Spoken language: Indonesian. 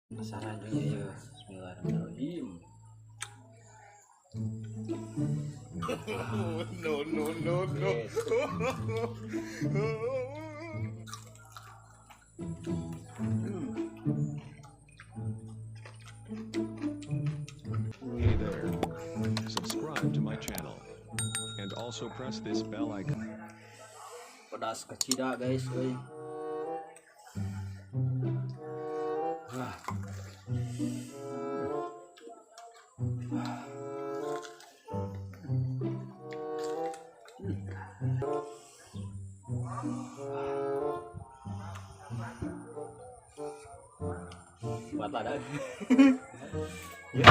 Masalahnya ya, bismillahirrahmanirrahim. No. Hey there. Subscribe to my channel. And also press this bell icon. Pedas kecida guys, euy. Buat ada. Ya.